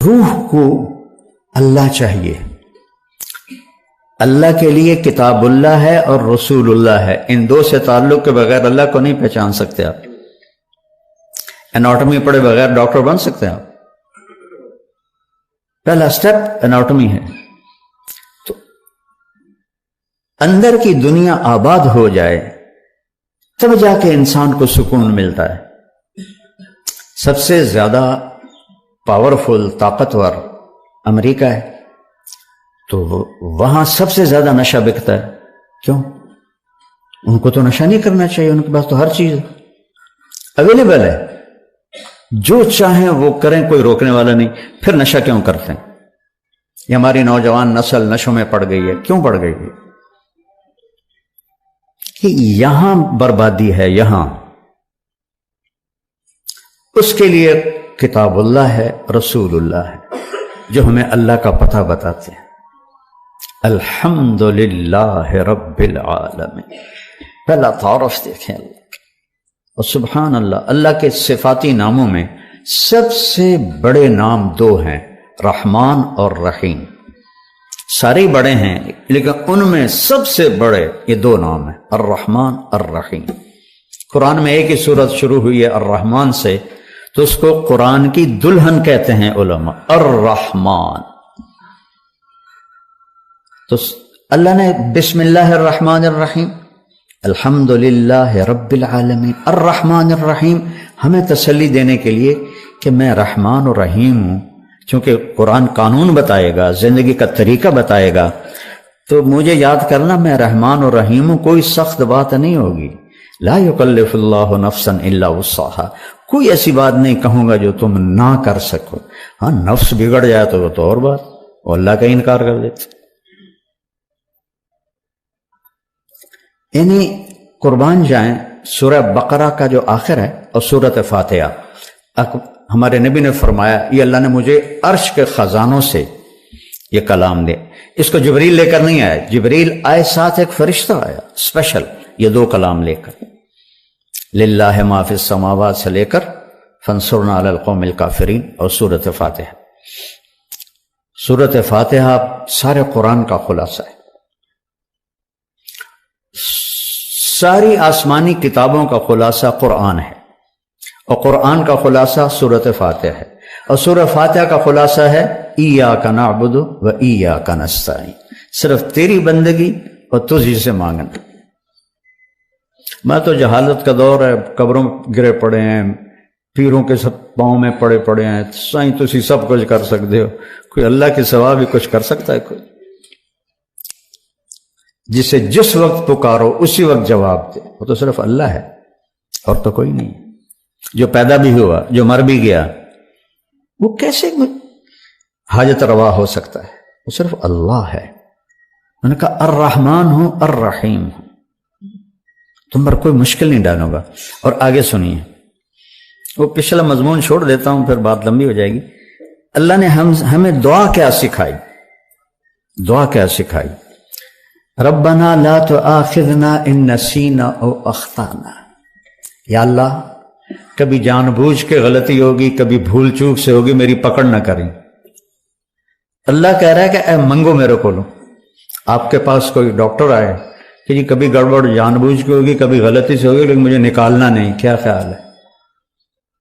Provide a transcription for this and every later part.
روح کو اللہ چاہیے. اللہ کے لیے کتاب اللہ ہے اور رسول اللہ ہے. ان دو سے تعلق کے بغیر اللہ کو نہیں پہچان سکتے آپ. اناٹمی پڑھے بغیر ڈاکٹر بن سکتے ہیں آپ؟ پہلا سٹیپ اناٹمی ہے. تو اندر کی دنیا آباد ہو جائے تب جا کے انسان کو سکون ملتا ہے. سب سے زیادہ پاورفل طاقتور امریکہ ہے، تو وہاں سب سے زیادہ نشہ بکتا ہے. کیوں؟ ان کو تو نشہ نہیں کرنا چاہیے، ان کے پاس تو ہر چیز اویلیبل ہے، جو چاہیں وہ کریں، کوئی روکنے والا نہیں. پھر نشہ کیوں کرتے ہیں؟ یہ ہماری نوجوان نسل نشوں میں پڑ گئی ہے. کیوں پڑ گئی ہے؟ کہ یہاں بربادی ہے. یہاں اس کے لیے کتاب اللہ ہے، رسول اللہ ہے، جو ہمیں اللہ کا پتہ بتاتے ہیں. الحمدللہ رب العالمین. پہلا تعارف دیکھیں اللہ کا. اور سبحان اللہ، اللہ کے صفاتی ناموں میں سب سے بڑے نام دو ہیں، رحمان اور رحیم. سارے بڑے ہیں لیکن ان میں سب سے بڑے یہ دو نام ہیں، الرحمن الرحیم. قرآن میں ایک ہی سورت شروع ہوئی ہے الرحمن سے، تو اس کو قرآن کی دلہن کہتے ہیں علماء، الرحمن. تو اللہ نے بسم اللہ الرحمن الرحیم، الحمدللہ رب العالمین الرحمن الرحیم، ہمیں تسلی دینے کے لیے کہ میں رحمان و رحیم ہوں. چونکہ قرآن قانون بتائے گا، زندگی کا طریقہ بتائے گا، تو مجھے یاد کرنا میں رحمان و رحیم ہوں. کوئی سخت بات نہیں ہوگی. لا یکلف اللہ نفسا الا وسعها، کوئی ایسی بات نہیں کہوں گا جو تم نہ کر سکو. ہاں نفس بگڑ جائے تو وہ تو اور بات، وہ اللہ کا انکار کر دیتے. یعنی قربان جائیں سورہ بقرہ کا جو آخر ہے اور سورۃ فاتحہ، ہمارے نبی نے فرمایا یہ اللہ نے مجھے عرش کے خزانوں سے یہ کلام دے. اس کو جبریل لے کر نہیں آیا، جبریل آئے ساتھ ایک فرشتہ آیا اسپیشل یہ دو کلام لے کر. للہ ما فی السماوات سے لے کر فانصرنا علی القوم الکافرین اور سورۃ فاتحہ. سورۃ فاتحہ سارے قرآن کا خلاصہ ہے. ساری آسمانی کتابوں کا خلاصہ قرآن ہے، اور قرآن کا خلاصہ سورۃ فاتحہ ہے، اور سورۃ فاتحہ کا خلاصہ ہے ایاک نعبد و ایاک نستعین، صرف تیری بندگی اور تجھی سے مانگنا. میں تو جہالت کا دور ہے، قبروں گرے پڑے ہیں، پیروں کے سب پاؤں میں پڑے ہیں، سائیں تسی سب کچھ کر سکتے ہو، کوئی اللہ کے سوا بھی کچھ کر سکتا ہے؟ کوئی جسے جس وقت پکارو اسی وقت جواب دے، وہ تو صرف اللہ ہے اور تو کوئی نہیں. جو پیدا بھی ہوا، جو مر بھی گیا، وہ کیسے حاجت روا ہو سکتا ہے؟ وہ صرف اللہ ہے. میں نے کہا الرحمن ہوں الرحیم ہوں، تم پر کوئی مشکل نہیں ڈالوں گا. اور آگے سنیے، وہ پچھلا مضمون چھوڑ دیتا ہوں پھر بات لمبی ہو جائے گی. اللہ نے ہمیں دعا کیا سکھائی؟ دعا کیا سکھائی؟ ربنا لا تؤاخذنا ان نسینا او اخطانا. یا اللہ کبھی جان بوجھ کے غلطی ہوگی، کبھی بھول چوک سے ہوگی، میری پکڑ نہ کریں. اللہ کہہ رہا ہے کہ اے منگو میرے کو لو. آپ کے پاس کوئی ڈاکٹر آئے کہ جی کبھی گڑبڑ جان بوجھ کے ہوگی، کبھی غلطی سے ہوگی، لیکن مجھے نکالنا نہیں، کیا خیال ہے؟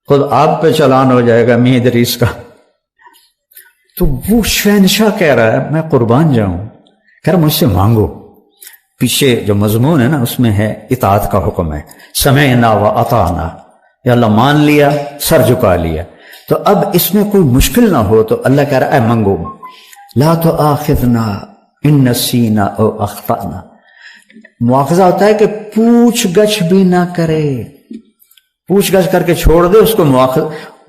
خود آپ پہ چلان ہو جائے گا میر ادریس کا. تو وہ شہنشاہ کہہ رہا ہے میں قربان جاؤں، کہہ رہا مجھ سے مانگو. پیچھے جو مضمون ہے نا اس میں ہے اطاعت کا حکم ہے، سمعنا و اطعنا، یا اللہ مان لیا، سر جھکا لیا. تو اب اس میں کوئی مشکل نہ ہو تو اللہ کہہ رہا ہے منگو. لا تؤاخذنا ان نسینا او اخطانا. مواخذہ ہوتا ہے کہ پوچھ گچھ بھی نہ کرے، پوچھ گچھ کر کے چھوڑ دے اس کو،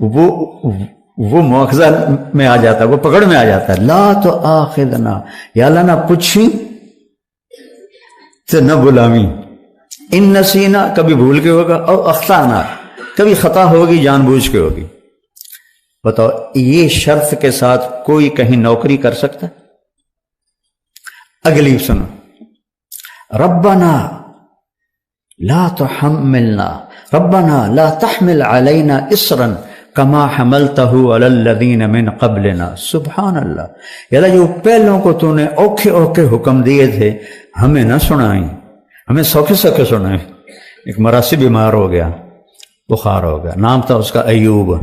وہ مواخذہ میں آ جاتا ہے، وہ پکڑ میں آ جاتا ہے. لا تؤاخذنا، یا اللہ نہ پوچھی تو نہ بلامی. ان نسینا کبھی بھول کے ہوگا، اور اخطانا کبھی خطا ہوگی، جان بوجھ کے ہوگی. بتاؤ یہ شرط کے ساتھ کوئی کہیں نوکری کر سکتا؟ اگلی سنو، ربنا لا تحملنا ربنا لا تحمل علينا اصرا کما حملتہ علی الذین من قبلنا. سبحان اللہ. یا اللہ جو پہلوں کو تو نے اوکھے اوکھے حکم دیے تھے ہمیں نہ سنائیں، ہمیں سوکھے سوکھے سنائیں. ایک مراسی بیمار ہو گیا، بخار ہو گیا، نام تھا اس کا ایوب.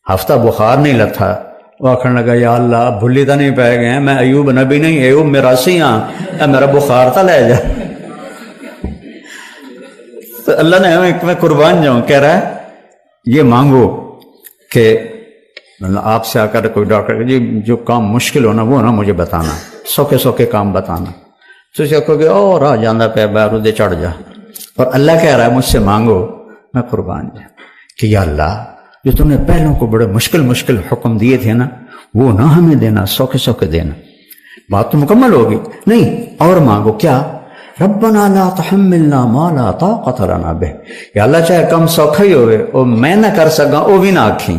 ہفتہ بخار نہیں لتھا، وہ آخر لگا یا اللہ بھلی تو نہیں پہ گئے، میں ایوب نبی نہیں، ایوب مراسی ہاں، میرا بخار تھا لے جا. تو اللہ نے ہمیں میں قربان جاؤں کہہ رہا ہے یہ مانگو کہ آپ سے آ کر کوئی ڈاکٹر جی جو کام مشکل ہونا وہ نا مجھے بتانا، سوکھے سوکھے کام بتانا. تو اسے کہو گے او راہ جانا پہ بارودے چڑھ جا. اور اللہ کہہ رہا ہے مجھ سے مانگو میں قربان جاؤں کہ یا اللہ جو تم نے پہلوں کو بڑے مشکل مشکل حکم دیے تھے نا وہ نہ ہمیں دینا، سوکھے سوکھے دینا. بات تو مکمل ہوگی نہیں، اور مانگو کیا؟ ربنا لا تحملنا ما لا طاقت لنا به. یا اللہ چاہے کم سوکھا ہی ہوئے او میں نہ کر سکا او بھی نہ آکھیں.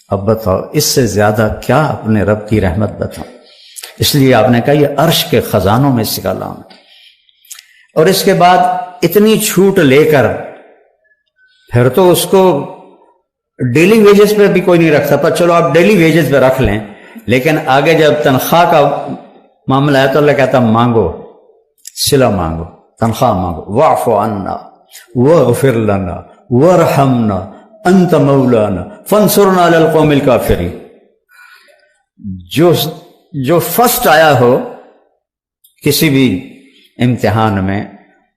اب بتاؤ اس سے زیادہ کیا اپنے رب کی رحمت بتاؤ. اس لیے آپ نے کہا یہ عرش کے خزانوں میں سے کلام ہے. اور اس کے بعد اتنی چھوٹ لے کر پھر تو اس کو ڈیلی ویجز پہ بھی کوئی نہیں رکھتا، پر چلو آپ ڈیلی ویجز پہ رکھ لیں، لیکن آگے جب تنخواہ کا معاملہ ہے تو اللہ کہتا مانگو، صلہ مانگو، تنخواہ مانگو. واعف عنا واغفر لنا وارحمنا انت مولانا فانصرنا علی القوم الکافرین. جو فرسٹ آیا ہو کسی بھی امتحان میں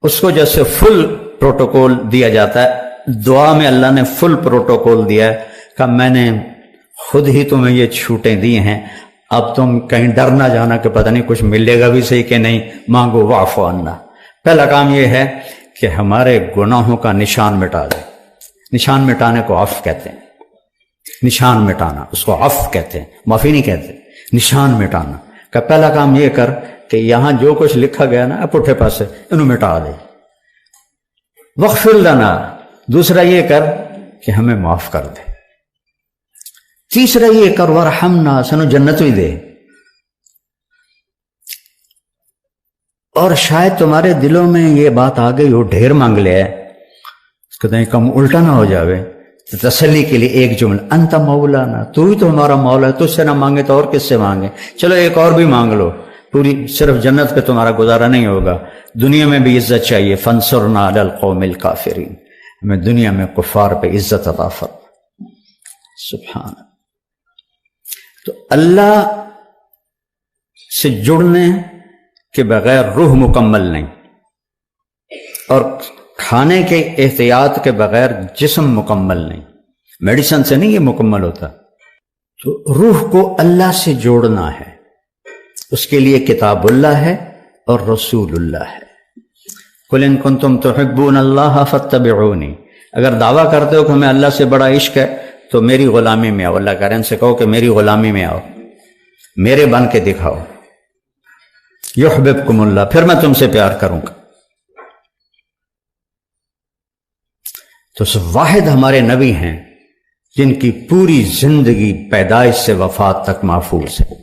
اس کو جیسے فل پروٹوکول دیا جاتا ہے، دعا میں اللہ نے فل پروٹوکول دیا ہے کہ میں نے خود ہی تمہیں یہ چھوٹیں دی ہیں، اب تم کہیں ڈر نہ جانا کہ پتہ نہیں کچھ ملے گا بھی صحیح کہ نہیں. مانگو واعف عنا. پہلا کام یہ ہے کہ ہمارے گناہوں کا نشان مٹا دے. نشان مٹانے کو عفو کہتے ہیں. نشان مٹانا اس کو عفو کہتے ہیں، معافی نہیں کہتے. نشان مٹانا کا پہلا کام یہ کر کہ یہاں جو کچھ لکھا گیا نا پٹھے پاسے انہوں مٹا دے. واغفر لنا دوسرا یہ کر کہ ہمیں معاف کر دے. تیسرا یہ کر ورحمنا سنو جنت بھی دے. اور شاید تمہارے دلوں میں یہ بات آ گئی ہو ڈھیر مانگ لیا ہے، اس کو کم الٹا نہ ہو جاوے تو تسلی کے لیے ایک جملہ انت مولانا، تو ہی تو ہمارا مولا ہے، تجھ سے نہ مانگے تو اور کس سے مانگے. چلو ایک اور بھی مانگ لو، پوری صرف جنت پہ تمہارا گزارا نہیں ہوگا، دنیا میں بھی عزت چاہیے. فانصرنا علی القوم الکافرین. ہمیں دنیا میں کفار پہ عزت عطا فرما. سبحان. تو اللہ سے جڑنے کے بغیر روح مکمل نہیں، اور کھانے کے احتیاط کے بغیر جسم مکمل نہیں. میڈیسن سے نہیں یہ مکمل ہوتا. تو روح کو اللہ سے جوڑنا ہے، اس کے لیے کتاب اللہ ہے اور رسول اللہ ہے. قل ان کنتم تحبون اللہ فاتبعونی. اگر دعویٰ کرتے ہو کہ ہمیں اللہ سے بڑا عشق ہے تو میری غلامی میں آؤ. اللہ کہہ رہے ہیں ان سے کہو کہ میری غلامی میں آؤ، میرے بن کے دکھاؤ. یحببکم اللہ، پھر میں تم سے پیار کروں گا. تو واحد ہمارے نبی ہیں جن کی پوری زندگی پیدائش سے وفات تک محفوظ ہے.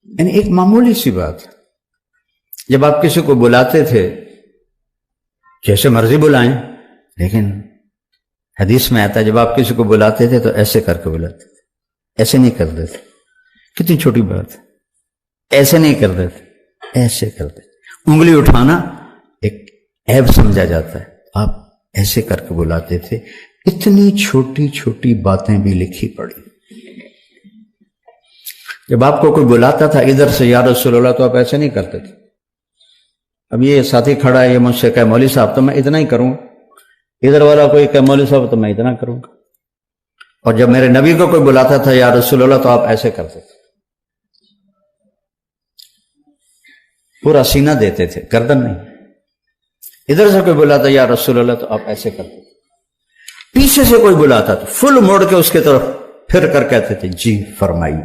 یعنی ایک معمولی سی بات، جب آپ کسی کو بلاتے تھے جیسے مرضی بلائیں، لیکن حدیث میں آتا ہے جب آپ کسی کو بلاتے تھے تو ایسے کر کے بلاتے تھے، ایسے نہیں کرتے تھے. کتنی چھوٹی بات ہے، ایسے نہیں کرتے تھے، ایسے کرتے. انگلی اٹھانا ایک عیب سمجھا جاتا ہے، آپ ایسے کر کے بلاتے تھے. اتنی چھوٹی چھوٹی باتیں بھی لکھی پڑی. جب آپ کو کوئی بلاتا تھا ادھر سے یا رسول اللہ تو آپ ایسے نہیں کرتے تھے. اب یہ ساتھی کھڑا ہے، یہ مجھ سے کہے مولوی صاحب تو میں اتنا ہی کروں گا، ادھر والا کوئی کہے مولوی صاحب تو میں اتنا کروں گا. اور جب میرے نبی کو کوئی بلاتا تھا یا رسول اللہ تو آپ ایسے کرتے تھے، پورا سینہ دیتے تھے، گردن نہیں. ادھر سے کوئی بلاتا یا رسول اللہ تو آپ ایسے کرتے تھے. پیچھے سے کوئی بلاتا تو فل موڑ کے اس کے طرف پھر کر کہتے تھے جی فرمائیے.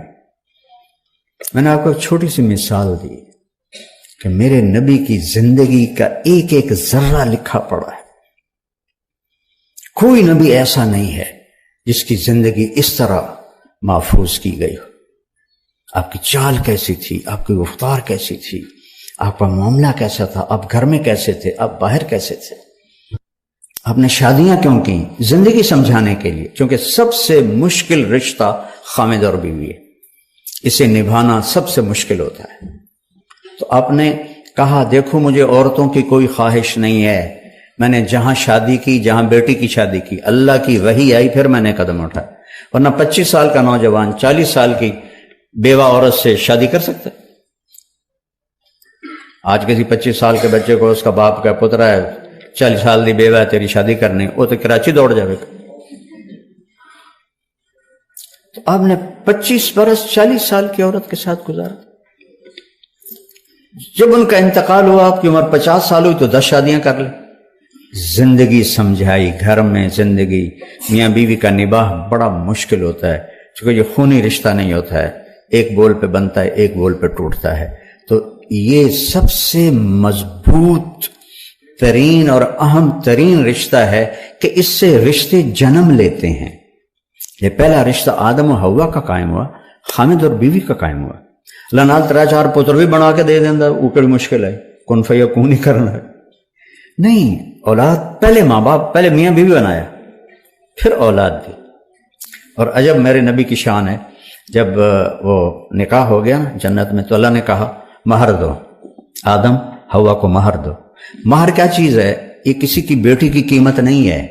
میں نے آپ کو ایک چھوٹی سی مثال دی کہ میرے نبی کی زندگی کا ایک ایک ذرہ لکھا پڑا ہے. کوئی نبی ایسا نہیں ہے جس کی زندگی اس طرح محفوظ کی گئی ہو. آپ کی چال کیسی تھی، آپ کی گفتار کیسی تھی، آپ کا معاملہ کیسا تھا، آپ گھر میں کیسے تھے، آپ باہر کیسے تھے. آپ نے شادیاں کیوں کی؟ زندگی سمجھانے کے لیے، کیونکہ سب سے مشکل رشتہ خامد اور بیوی ہے، اسے نبھانا سب سے مشکل ہوتا ہے۔ تو آپ نے کہا دیکھو مجھے عورتوں کی کوئی خواہش نہیں ہے، میں نے جہاں شادی کی، جہاں بیٹی کی شادی کی، اللہ کی وحی آئی پھر میں نے قدم اٹھایا، ورنہ 25 سال کا نوجوان 40 سال کی بیوہ عورت سے شادی کر سکتا ہے؟ آج کسی 25 سال کے بچے کو اس کا باپ کا پترا ہے 40 سال دی بیوہ ہے تیری شادی کرنی، وہ تو کراچی دوڑ جائے گا۔ تو آپ نے 25 برس 40 سال کی عورت کے ساتھ گزارا، جب ان کا انتقال ہوا آپ کی عمر 50 سال ہوئی تو 10 شادیاں کر لیں۔ زندگی سمجھائی، گھر میں زندگی میاں بیوی کا نباہ بڑا مشکل ہوتا ہے، چونکہ یہ خونی رشتہ نہیں ہوتا ہے، ایک بول پہ بنتا ہے ایک بول پہ ٹوٹتا ہے۔ تو یہ سب سے مضبوط ترین اور اہم ترین رشتہ ہے کہ اس سے رشتے جنم لیتے ہیں۔ یہ پہلا رشتہ آدم و حوا کا قائم ہوا، خامد اور بیوی کا قائم ہوا۔ اللہ نال 3-4 پتر بھی بنا کے دے دینا، وہ کڑی مشکل ہے، کن فیکون ہی کرنا ہے۔ نہیں، اولاد پہلے ماں باپ، پہلے میاں بیوی بنایا پھر اولاد دی۔ اور عجب میرے نبی کی شان ہے، جب وہ نکاح ہو گیا جنت میں تو اللہ نے کہا مہر دو، آدم حوا کو مہر دو۔ مہر کیا چیز ہے؟ یہ کسی کی بیٹی کی قیمت نہیں ہے،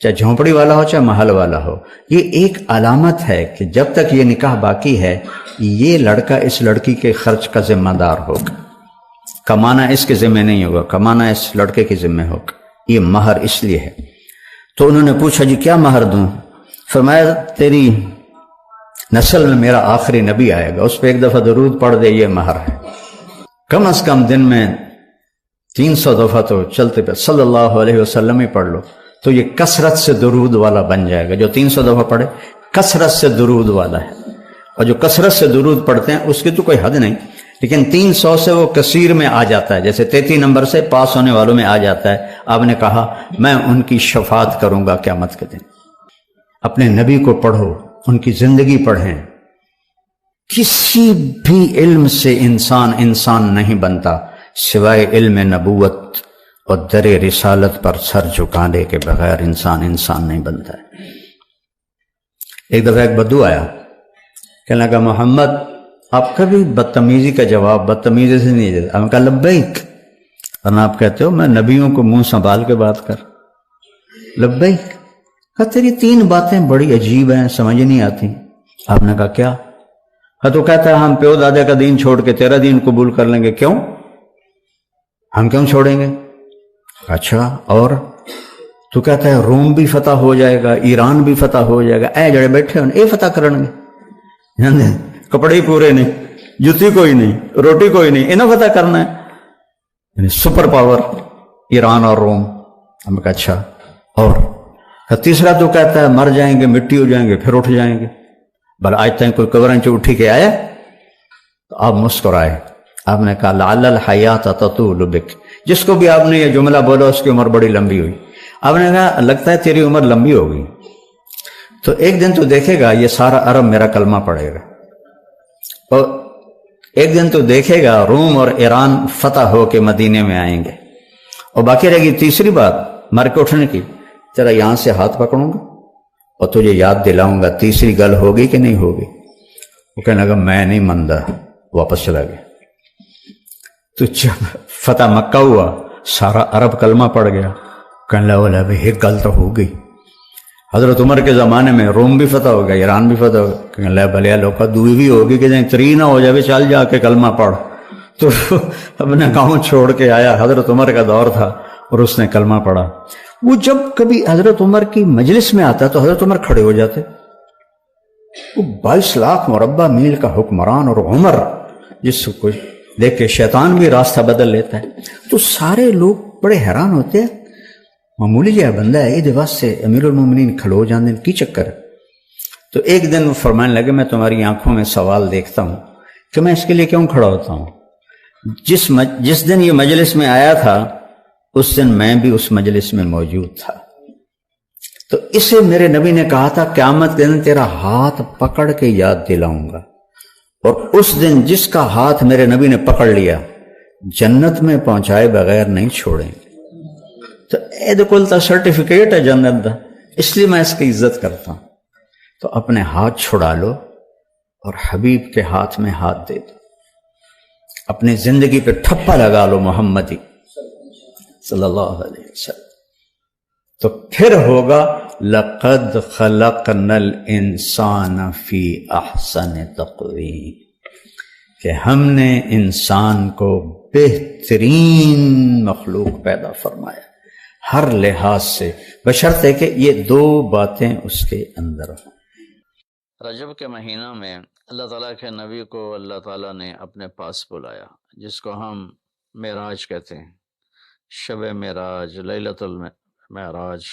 چاہے جھونپڑی والا ہو چاہے محل والا ہو، یہ ایک علامت ہے کہ جب تک یہ نکاح باقی ہے یہ لڑکا اس لڑکی کے خرچ کا ذمہ دار ہوگا، کمانا اس کے ذمہ نہیں ہوگا، کمانا اس لڑکے کے ذمہ ہوگا۔ یہ مہر اس لیے ہے۔ تو انہوں نے پوچھا جی کیا مہر دوں؟ فرمایا تیری نسل میں میرا آخری نبی آئے گا، اس پہ ایک دفعہ درود پڑھ دے، یہ مہر ہے۔ کم از کم دن میں 300 دفعہ تو چلتے پہ صلی اللہ علیہ وسلم ہی پڑھ لو تو یہ کثرت سے درود والا بن جائے گا۔ جو 300 دفعہ پڑھے کثرت سے درود والا ہے، اور جو کثرت سے درود پڑھتے ہیں اس کی تو کوئی حد نہیں، لیکن 300 سے وہ کثیر میں آ جاتا ہے، جیسے 33 نمبر سے پاس ہونے والوں میں آ جاتا ہے۔ آپ نے کہا میں ان کی شفاعت کروں گا قیامت کے دن۔ اپنے نبی کو پڑھو، ان کی زندگی پڑھیں۔ کسی بھی علم سے انسان نہیں بنتا سوائے علم نبوت اور در رسالت پر سر جھکانے کے بغیر انسان نہیں بنتا ہے۔ ایک دفعہ ایک بدو آیا، کہنے لگا محمد آپ کبھی بدتمیزی کا جواب بدتمیزی سے نہیں دیتے۔ ہم کہا لبیک، ورنہ آپ کہتے ہو میں نبیوں کو منہ سنبھال کے بات کر۔ لبیک، کہا تیری 3 باتیں بڑی عجیب ہیں، سمجھ نہیں آتی۔ آپ نے کہا کیا؟ تو کہتا ہے ہم پیو دادے کا دین چھوڑ کے تیرا دین قبول کر لیں گے۔ کیوں؟ ہم کیوں چھوڑیں گے؟ اچھا اور؟ تو کہتا ہے روم بھی فتح ہو جائے گا، ایران بھی فتح ہو جائے گا، اے جڑے بیٹھے ہوں اے فتح کرن گے، کپڑے ہی پورے نہیں، جوتی کوئی نہیں، روٹی کوئی نہیں، انہیں فتح کرنا ہے، یعنی سپر پاور ایران اور روم۔ ہم کہا اچھا اور؟ تیسرا تو کہتا ہے مر جائیں گے، مٹی ہو جائیں گے، پھر اٹھ جائیں گے۔ بل آج تک کوئی قبریں سے اٹھی کے آیا؟ تو آپ مسکرائے، آپ نے کہا لعل الحیات تطول بک، جس کو بھی آپ نے یہ جملہ بولا اس کی عمر بڑی لمبی ہوئی۔ آپ نے کہا لگتا ہے تیری عمر لمبی ہوگی، تو ایک دن تو دیکھے گا یہ سارا عرب میرا کلمہ پڑھے گا، اور ایک دن تو دیکھے گا روم اور ایران فتح ہو کے مدینے میں آئیں گے، اور باقی رہے گی تیسری بات مر کے اٹھنے کی، تیرا یہاں سے ہاتھ پکڑوں گا اور تجھے یاد دلاؤں گا تیسری گل ہوگی کہ نہیں ہوگی؟ وہ کہنے لگا میں نہیں مانتا، واپس چلا گیا۔ تو جب فتح مکہ ہوا سارا عرب کلمہ پڑ گیا، کہنے لگا بھائی ایک گل تو ہو گئی۔ حضرت عمر کے زمانے میں روم بھی فتح ہو گیا، ایران بھی فتح ہو گیا، کہنے لگا بھلیا لوکا دوئی بھی ہوگی کہ جائیں تری نہ ہو جائے، چل جا کے کلمہ پڑھ۔ تو اپنے گاؤں چھوڑ کے آیا، حضرت عمر کا دور تھا اور اس نے کلمہ پڑھا۔ وہ جب کبھی حضرت عمر کی مجلس میں آتا تو حضرت عمر کھڑے ہو جاتے۔ وہ 22 لاکھ مربع میل کا حکمران اور عمر جس کو دیکھ کے شیطان بھی راستہ بدل لیتا ہے، تو سارے لوگ بڑے حیران ہوتے ہیں، معمولی جہا بندہ ہے یہ دیواس سے امیر المومنین کھلو جاندے کی چکر ہے۔ تو ایک دن وہ فرمانے لگے میں تمہاری آنکھوں میں سوال دیکھتا ہوں کہ میں اس کے لیے کیوں کھڑا ہوتا ہوں؟ جس دن یہ مجلس میں آیا تھا اس دن میں بھی اس مجلس میں موجود تھا، تو اسے میرے نبی نے کہا تھا قیامت کے دن تیرا ہاتھ پکڑ کے یاد دلاؤں گا، اور اس دن جس کا ہاتھ میرے نبی نے پکڑ لیا جنت میں پہنچائے بغیر نہیں چھوڑیں گے۔ تو کل سرٹیفکیٹ ہے جنت دا، اس لیے میں اس کی عزت کرتا ہوں. تو اپنے ہاتھ چھڑا لو اور حبیب کے ہاتھ میں ہاتھ دے دو، اپنی زندگی پہ ٹھپا لگا لو محمدی صلی اللہ علیہ وسلم. تو پھر ہوگا لقد خلقنا الانسان فی احسن تقویم، کہ ہم نے انسان کو بہترین مخلوق پیدا فرمایا ہر لحاظ سے، بشرطے کہ یہ دو باتیں اس کے اندر ہوں. رجب کے مہینہ میں اللہ تعالیٰ کے نبی کو اللہ تعالیٰ نے اپنے پاس بلایا، جس کو ہم معراج کہتے ہیں، شب معراج، لیلۃ المعراج،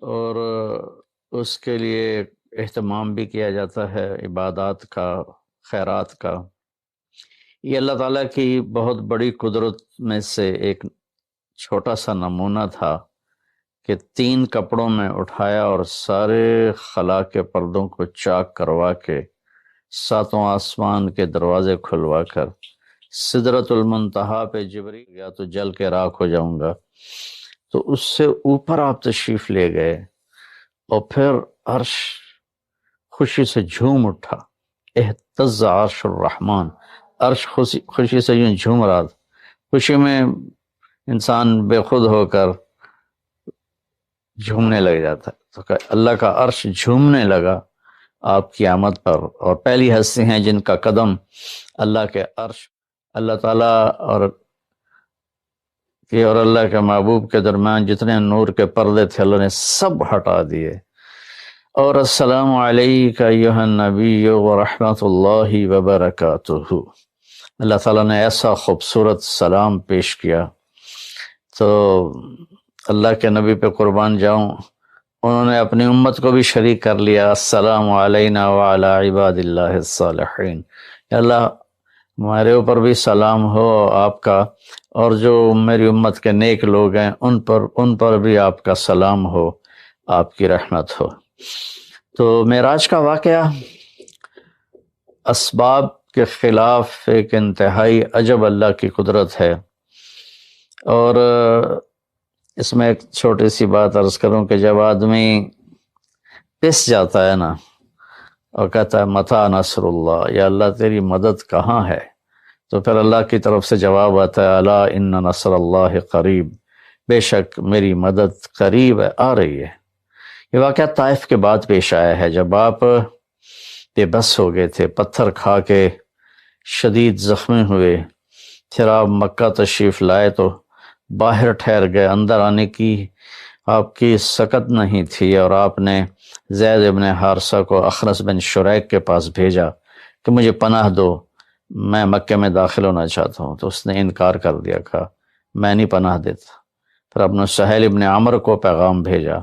اور اس کے لیے اہتمام بھی کیا جاتا ہے عبادات کا، خیرات کا. یہ اللہ تعالیٰ کی بہت بڑی قدرت میں سے ایک چھوٹا سا نمونہ تھا کہ 3 کپڑوں میں اٹھایا اور سارے خلا کے پردوں کو چاک کروا کے 7 آسمان کے دروازے کھلوا کر سدرۃ المنتہا پہ جبریل گیا تو جل کے راکھ ہو جاؤں گا، تو اس سے اوپر آپ تشریف لے گئے اور پھر عرش خوشی سے جھوم اٹھا. اہتز عرش الرحمن، عرش خوشی سے یوں جھوم رہا تھا. خوشی میں انسان بے خود ہو کر جھومنے لگ جاتا ہے، تو اللہ کا عرش جھومنے لگا آپ کی آمد پر. اور پہلی ہستی ہیں جن کا قدم اللہ کے عرش، اللہ تعالیٰ اور اللہ کے محبوب کے درمیان جتنے نور کے پردے تھے اللہ نے سب ہٹا دیے. اور السلام علیکہ ایھا النبی ورحمۃ اللہ وبرکاتہ. اللہ تعالیٰ نے ایسا خوبصورت سلام پیش کیا. تو اللہ کے نبی پہ قربان جاؤں، انہوں نے اپنی امت کو بھی شریک کر لیا. السلام علینا وعلی عباد اللہ الصالحین. اللہ ہمارے اوپر بھی سلام ہو آپ کا، اور جو میری امت کے نیک لوگ ہیں ان پر بھی آپ کا سلام ہو، آپ کی رحمت ہو. تو معراج کا واقعہ اسباب کے خلاف ایک انتہائی عجب اللہ کی قدرت ہے. اور اس میں ایک چھوٹی سی بات عرض کروں کہ جب آدمی پس جاتا ہے نا اور کہتا ہے متی نصر اللہ، یا اللہ تیری مدد کہاں ہے، تو پھر اللہ کی طرف سے جواب آتا ہے الا ان نصر اللہ قریب، بے شک میری مدد قریب ہے، آ رہی ہے. یہ واقعہ طائف کے بعد پیش آیا ہے، جب آپ بے بس ہو گئے تھے، پتھر کھا کے شدید زخمی ہوئے. پھر آپ مکہ تشریف لائے تو باہر ٹھہر گئے، اندر آنے کی آپ کی سکت نہیں تھی، اور آپ نے زید ابن حارثہ کو اخنس بن شریک کے پاس بھیجا کہ مجھے پناہ دو، میں مکہ میں داخل ہونا چاہتا ہوں. تو اس نے انکار کر دیا، کہا میں نہیں پناہ دیتا. پھر آپ نے سہیل ابن عمر کو پیغام بھیجا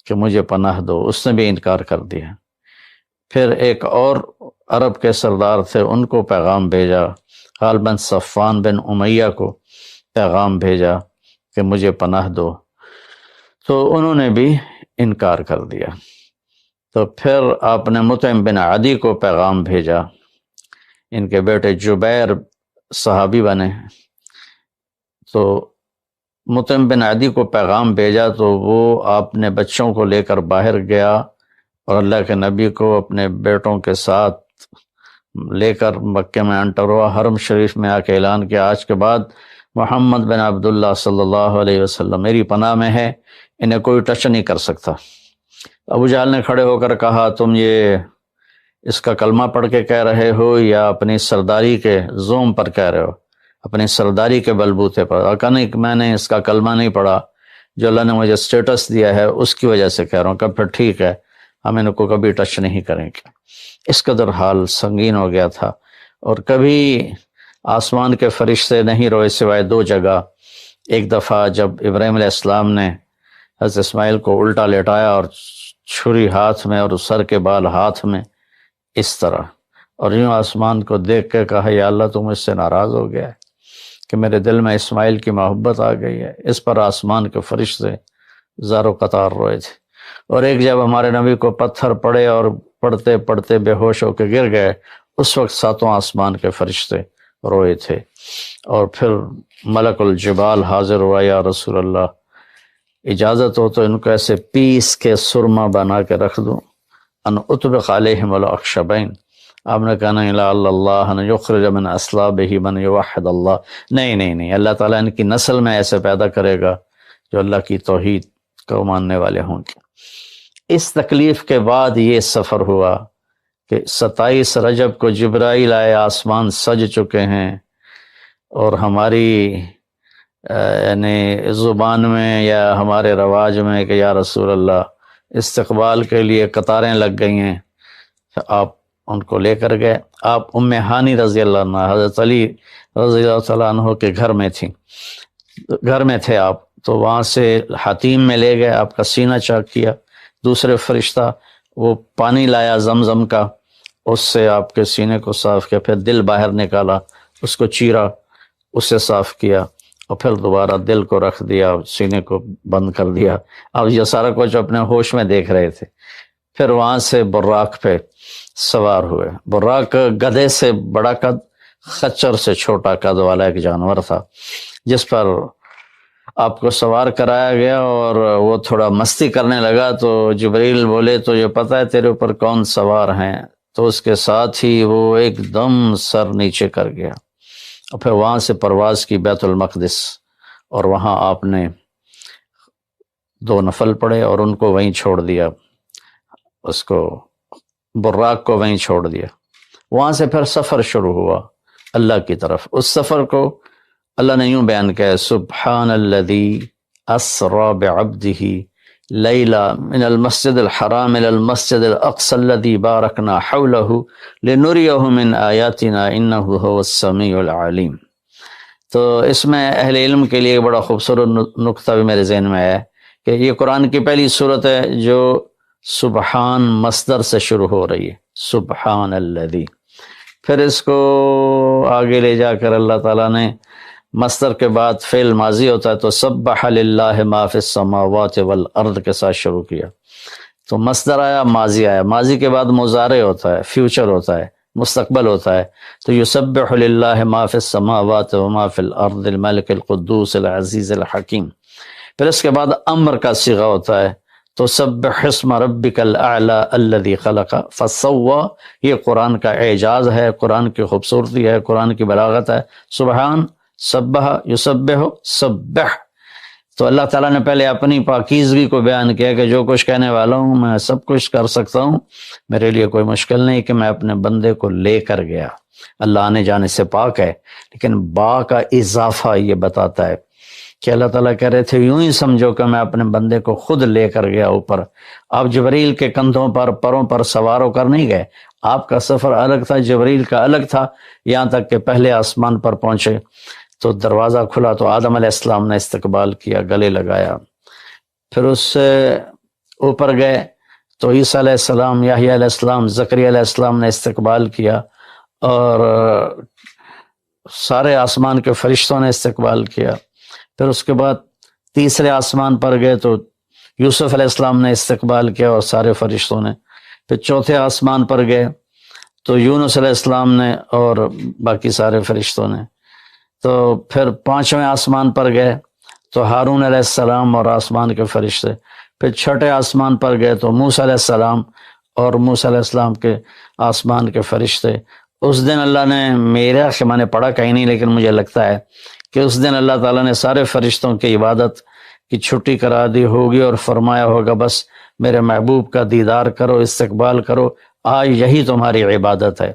کہ مجھے پناہ دو، اس نے بھی انکار کر دیا. پھر ایک اور عرب کے سردار تھے، ان کو پیغام بھیجا، غالباً صفوان بن امیہ کو پیغام بھیجا کہ مجھے پناہ دو، تو انہوں نے بھی انکار کر دیا. تو پھر آپ نے مطعم بن عدی کو پیغام بھیجا، ان کے بیٹے جبیر صحابی بنے. تو مطعم بن عدی کو پیغام بھیجا تو وہ آپ نے بچوں کو لے کر باہر گیا اور اللہ کے نبی کو اپنے بیٹوں کے ساتھ لے کر مکہ میں انٹر ہوا. حرم شریف میں آ کے اعلان کیا آج کے بعد محمد بن عبداللہ صلی اللہ علیہ وسلم میری پناہ میں ہے، انہیں کوئی ٹچ نہیں کر سکتا. ابو جہل نے کھڑے ہو کر کہا تم یہ اس کا کلمہ پڑھ کے کہہ رہے ہو یا اپنی سرداری کے زوم پر کہہ رہے ہو، اپنی سرداری کے بلبوتے پر؟ اور کہا نہیں، میں نے اس کا کلمہ نہیں پڑھا، جو اللہ نے مجھے سٹیٹس دیا ہے اس کی وجہ سے کہہ رہا ہوں. کہ پھر ٹھیک ہے، ہم ان کو کبھی ٹچ نہیں کریں گے. اس قدر حال سنگین ہو گیا تھا. اور کبھی آسمان کے فرشتے نہیں روئے سوائے 2 جگہ. ایک دفعہ جب ابراہیم علیہ السلام نے حضرت اسماعیل کو الٹا لیٹایا اور چھری ہاتھ میں اور سر کے بال ہاتھ میں اس طرح، اور یوں آسمان کو دیکھ کے کہا یا اللہ تو مجھ سے ناراض ہو گیا ہے کہ میرے دل میں اسماعیل کی محبت آ گئی ہے. اس پر آسمان کے فرشتے زارو قطار روئے تھے. اور ایک جب ہمارے نبی کو پتھر پڑے اور پڑھتے پڑھتے بے ہوش ہو کے گر گئے، اس وقت 7 آسمان کے فرشتے روئے تھے. اور پھر ملک الجبال حاضر ہوا، یا رسول اللہ اجازت ہو تو ان کو ایسے پیس کے سرما بنا کے رکھ دوں، ان اطبق علیہم الاخشبین۔ آپ نے کہا نہیں، لا اللہ ان یخرج من اصلابہ من یوحد اللہ، نہیں، اللہ تعالیٰ ان کی نسل میں ایسے پیدا کرے گا جو اللہ کی توحید کو ماننے والے ہوں گے۔ اس تکلیف کے بعد یہ سفر ہوا کہ 27 رجب کو جبرائیل آئے، آسمان سج چکے ہیں، اور ہماری یعنی زبان میں یا ہمارے رواج میں کہ یا رسول اللہ استقبال کے لیے قطاریں لگ گئی ہیں، آپ ان کو لے کر گئے۔ آپ ام ہانی رضی اللہ عنہ، حضرت علی رضی اللہ تعالیٰ عنہ کے گھر میں تھے آپ، تو وہاں سے حتیم میں لے گئے، آپ کا سینہ چاک کیا، دوسرے فرشتہ وہ پانی لایا زمزم کا، اس سے آپ کے سینے کو صاف کیا، پھر دل باہر نکالا، اس کو چیرا، اسے صاف کیا، اور پھر دوبارہ دل کو رکھ دیا، سینے کو بند کر دیا۔ اب یہ سارا کچھ اپنے ہوش میں دیکھ رہے تھے۔ پھر وہاں سے براق پہ سوار ہوئے۔ براق گدھے سے بڑا قد، خچر سے چھوٹا قد والا ایک جانور تھا، جس پر آپ کو سوار کرایا گیا، اور وہ تھوڑا مستی کرنے لگا تو جبریل بولے تو یہ پتہ ہے تیرے اوپر کون سوار ہیں؟ تو اس کے ساتھ ہی وہ ایک دم سر نیچے کر گیا، اور پھر وہاں سے پرواز کی بیت المقدس، اور وہاں آپ نے 2 نفل پڑھے اور ان کو وہیں چھوڑ دیا، اس کو براق کو وہیں چھوڑ دیا۔ وہاں سے پھر سفر شروع ہوا اللہ کی طرف۔ اس سفر کو اللہ نے یوں بیان کیا ہے، سبحان الذی اسری بعبدہ لیلا من المسجد الحرام الى المسجد الاقصى الذي بارکنا حولہ لنریہ من آیاتنا انہ هو السمیع العلیم۔ تو اس میں اہل علم کے لیے بڑا خوبصورت نقطہ بھی میرے ذہن میں ہے کہ یہ قرآن کی پہلی صورت ہے جو سبحان مصدر سے شروع ہو رہی ہے، سبحان الذی۔ پھر اس کو آگے لے جا کر اللہ تعالیٰ نے مصدر کے بعد فعل ماضی ہوتا ہے تو سبح للہ ما فی السماوات والارض کے ساتھ شروع کیا، تو مصدر آیا، ماضی آیا، ماضی کے بعد مضارع ہوتا ہے، فیوچر ہوتا ہے، مستقبل ہوتا ہے، تو یسبح للہ ما فی السماوات وما فی الارض الملک القدوس العزیز الحکیم۔ پھر اس کے بعد امر کا صیغہ ہوتا ہے تو سبح اسم ربک الاعلی الذی خلق فسوی۔ یہ قرآن کا اعجاز ہے، قرآن کی خوبصورتی ہے، قرآن کی بلاغت ہے۔ سبحان، سبح، یسبح، سبح، تو اللہ تعالیٰ نے پہلے اپنی پاکیزگی کو بیان کیا کہ جو کچھ کہنے والا ہوں میں سب کچھ کر سکتا ہوں، میرے لیے کوئی مشکل نہیں کہ میں اپنے بندے کو لے کر گیا۔ اللہ آنے جانے سے پاک ہے، لیکن با کا اضافہ یہ بتاتا ہے کہ اللہ تعالیٰ کہہ رہے تھے یوں ہی سمجھو کہ میں اپنے بندے کو خود لے کر گیا اوپر۔ آپ جبریل کے کندھوں پر، پروں پر سوار ہو کر نہیں گئے، آپ کا سفر الگ تھا، جبریل کا الگ تھا، یہاں تک کہ پہلے آسمان پر پہنچے تو دروازہ کھلا تو آدم علیہ السلام نے استقبال کیا، گلے لگایا۔ پھر اس سے اوپر گئے تو عیسیٰ علیہ السلام، یحییٰ علیہ السلام، زکریا علیہ السلام نے استقبال کیا، اور سارے آسمان کے فرشتوں نے استقبال کیا۔ پھر اس کے بعد تیسرے آسمان پر گئے تو یوسف علیہ السلام نے استقبال کیا اور سارے فرشتوں نے۔ پھر چوتھے آسمان پر گئے تو یونس علیہ السلام نے اور باقی سارے فرشتوں نے۔ تو پھر پانچویں آسمان پر گئے تو ہارون علیہ السلام اور آسمان کے فرشتے۔ پھر چھٹے آسمان پر گئے تو موسیٰ علیہ السلام اور موسیٰ علیہ السلام کے آسمان کے فرشتے۔ اس دن اللہ نے، میرا کہ میں نے پڑھا کہیں نہیں لیکن مجھے لگتا ہے کہ اس دن اللہ تعالیٰ نے سارے فرشتوں کی عبادت کی چھٹی کرا دی ہوگی اور فرمایا ہوگا بس میرے محبوب کا دیدار کرو، استقبال کرو، آج یہی تمہاری عبادت ہے،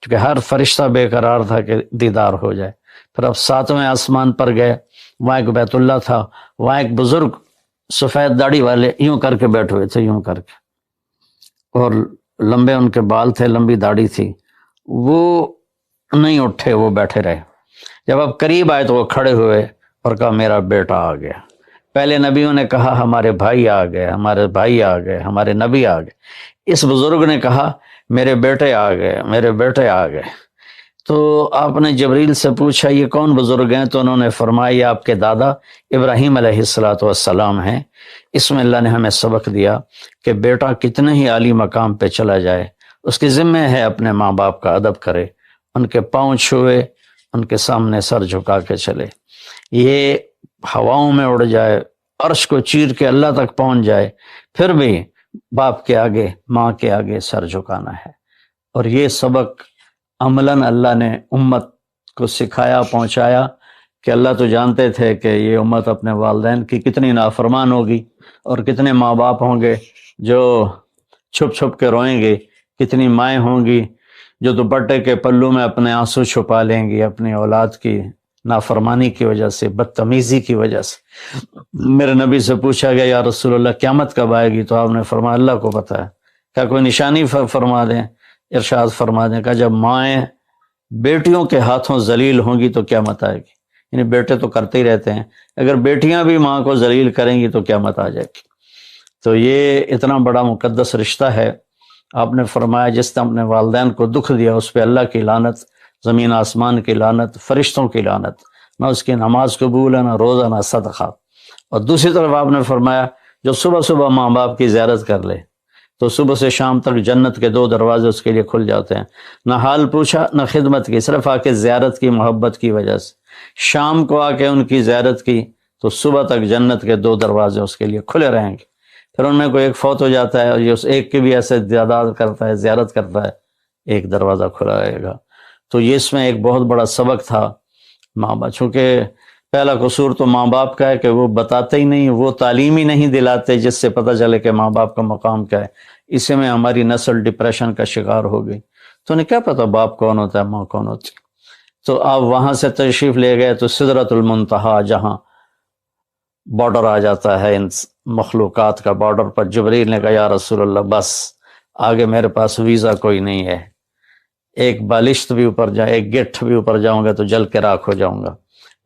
کیونکہ ہر فرشتہ بے قرار تھا کہ دیدار ہو جائے۔ پھر اب ساتویں آسمان پر گئے، وہاں ایک بیت اللہ تھا، وہاں ایک بزرگ سفید داڑھی والے یوں کر کے بیٹھے ہوئے تھے، یوں کر کے، اور لمبے ان کے بال تھے، لمبی داڑھی تھی، وہ نہیں اٹھے، وہ بیٹھے رہے۔ جب اب قریب آئے تو وہ کھڑے ہوئے اور کہا میرا بیٹا آ گیا۔ پہلے نبیوں نے کہا ہمارے بھائی آ گئے، ہمارے بھائی آ گئے، ہمارے نبی آ گئے۔ اس بزرگ نے کہا میرے بیٹے آ گئے، میرے بیٹے آ گئے۔ تو آپ نے جبریل سے پوچھا یہ کون بزرگ ہیں؟ تو انہوں نے فرمایا یہ آپ کے دادا ابراہیم علیہ السلام ہیں۔ اس میں اللہ نے ہمیں سبق دیا کہ بیٹا کتنے ہی عالی مقام پہ چلا جائے، اس کے ذمہ ہے اپنے ماں باپ کا ادب کرے، ان کے پاؤں چھوئے، ان کے سامنے سر جھکا کے چلے، یہ ہواؤں میں اڑ جائے، عرش کو چیر کے اللہ تک پہنچ جائے، پھر بھی باپ کے آگے، ماں کے آگے سر جھکانا ہے۔ اور یہ سبق عملاً اللہ نے امت کو سکھایا، پہنچایا کہ اللہ تو جانتے تھے کہ یہ امت اپنے والدین کی کتنی نافرمان ہوگی، اور کتنے ماں باپ ہوں گے جو چھپ چھپ کے روئیں گے، کتنی مائیں ہوں گی جو دوپٹے کے پلو میں اپنے آنسو چھپا لیں گی اپنی اولاد کی نافرمانی کی وجہ سے، بدتمیزی کی وجہ سے۔ میرے نبی سے پوچھا گیا یا رسول اللہ قیامت کب آئے گی؟ تو آپ نے فرمایا اللہ کو پتہ ہے۔ کیا کوئی نشانی فرما دیں؟ ارشاد فرما دیں کہ جب مائیں بیٹیوں کے ہاتھوں ذلیل ہوں گی تو قیامت آئے گی۔ یعنی بیٹے تو کرتے ہی رہتے ہیں، اگر بیٹیاں بھی ماں کو ذلیل کریں گی تو قیامت آ جائے گی۔ تو یہ اتنا بڑا مقدس رشتہ ہے۔ آپ نے فرمایا جس نے اپنے والدین کو دکھ دیا اس پہ اللہ کی لعنت، زمین آسمان کی لعنت، فرشتوں کی لعنت، نہ اس کی نماز قبول ہے، نہ روزہ، نہ صدقہ۔ اور دوسری طرف آپ نے فرمایا جو صبح صبح ماں باپ کی زیارت کر لے تو صبح سے شام تک جنت کے 2 دروازے اس کے لیے کھل جاتے ہیں۔ نہ حال پوچھا نہ خدمت کی، صرف آ کے زیارت کی محبت کی وجہ سے، شام کو آ کے ان کی زیارت کی تو صبح تک جنت کے 2 دروازے اس کے لیے کھلے رہیں گے۔ پھر ان میں کوئی ایک فوت ہو جاتا ہے اور یہ اس ایک کی بھی ایسے زیادہ کرتا ہے، زیارت کرتا ہے، ایک دروازہ کھلا رہے گا۔ تو یہ اس میں ایک بہت بڑا سبق تھا ماں باپ، چونکہ پہلا قصور تو ماں باپ کا ہے کہ وہ بتاتے ہی نہیں، وہ تعلیم ہی نہیں دلاتے جس سے پتہ چلے کہ ماں باپ کا مقام کیا ہے۔ اسی میں ہماری نسل ڈپریشن کا شکار ہو گئی۔ تو انہیں کیا پتہ باپ کون ہوتا ہے، ماں کون ہوتی ہے۔ تو آپ وہاں سے تشریف لے گئے تو سدرۃ المنتہا، جہاں بارڈر آ جاتا ہے ان مخلوقات کا، بارڈر پر جبریل نے کہا یا رسول اللہ بس آگے میرے پاس ویزا کوئی نہیں ہے، ایک بالشت بھی اوپر جائے، ایک گٹھ بھی اوپر جاؤں گا تو جل کے راکھ ہو جاؤں گا۔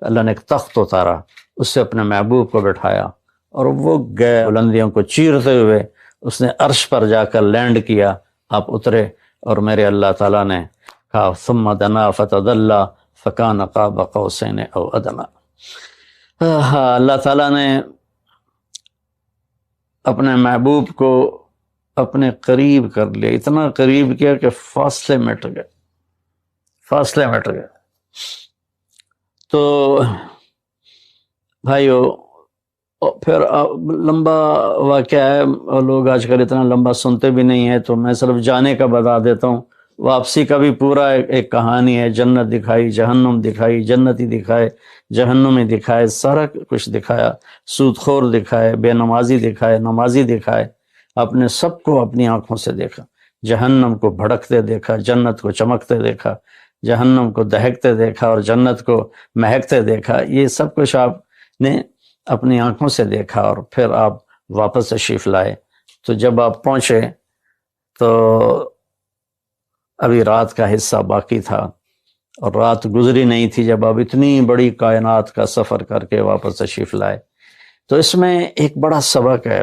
اللہ نے ایک تخت اتارا، اس سے اپنے محبوب کو بٹھایا اور وہ گئے بلندیوں کو چیرتے ہوئے، اس نے عرش پر جا کر لینڈ کیا، آپ اترے اور میرے اللہ تعالیٰ نے کہا ثم دنا فتدلی فکان قاب قوسین او ادنی۔ اللہ تعالیٰ نے اپنے محبوب کو اپنے قریب کر لیا، اتنا قریب کیا کہ فاصلے مٹ گئے، فاصلے مٹ گئے۔ تو بھائیو پھر لمبا واقعہ ہے، اور لوگ آج کل اتنا لمبا سنتے بھی نہیں ہیں، تو میں صرف جانے کا بتا دیتا ہوں۔ واپسی کا بھی پورا ایک کہانی ہے، جنت دکھائی، جہنم دکھائی، جنتی دکھائے، جہنمی دکھائے، سارا کچھ دکھایا، سود خور دکھائے، بے نمازی دکھائے، نمازی دکھائے، اپنے سب کو اپنی آنکھوں سے دیکھا، جہنم کو بھڑکتے دیکھا، جنت کو چمکتے دیکھا، جہنم کو دہکتے دیکھا اور جنت کو مہکتے دیکھا۔ یہ سب کچھ آپ نے اپنی آنکھوں سے دیکھا، اور پھر آپ واپس تشریف لائے۔ تو جب آپ پہنچے تو ابھی رات کا حصہ باقی تھا اور رات گزری نہیں تھی جب آپ اتنی بڑی کائنات کا سفر کر کے واپس تشریف لائے۔ تو اس میں ایک بڑا سبق ہے،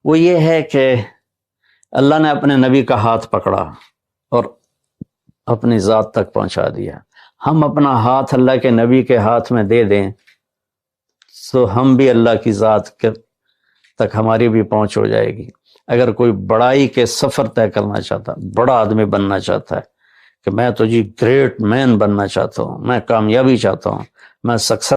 وہ یہ ہے کہ اللہ نے اپنے نبی کا ہاتھ پکڑا اور اپنی ذات تک پہنچا دیا۔ ہم اپنا ہاتھ اللہ کے نبی کے ہاتھ میں دے دیں تو ہم بھی اللہ کی ذات تک ہماری بھی پہنچ ہو جائے گی۔ اگر کوئی بڑائی کے سفر طے کرنا چاہتا، بڑا آدمی بننا چاہتا ہے کہ میں تو جی گریٹ مین بننا چاہتا ہوں، میں کامیابی چاہتا ہوں، میں سکسیس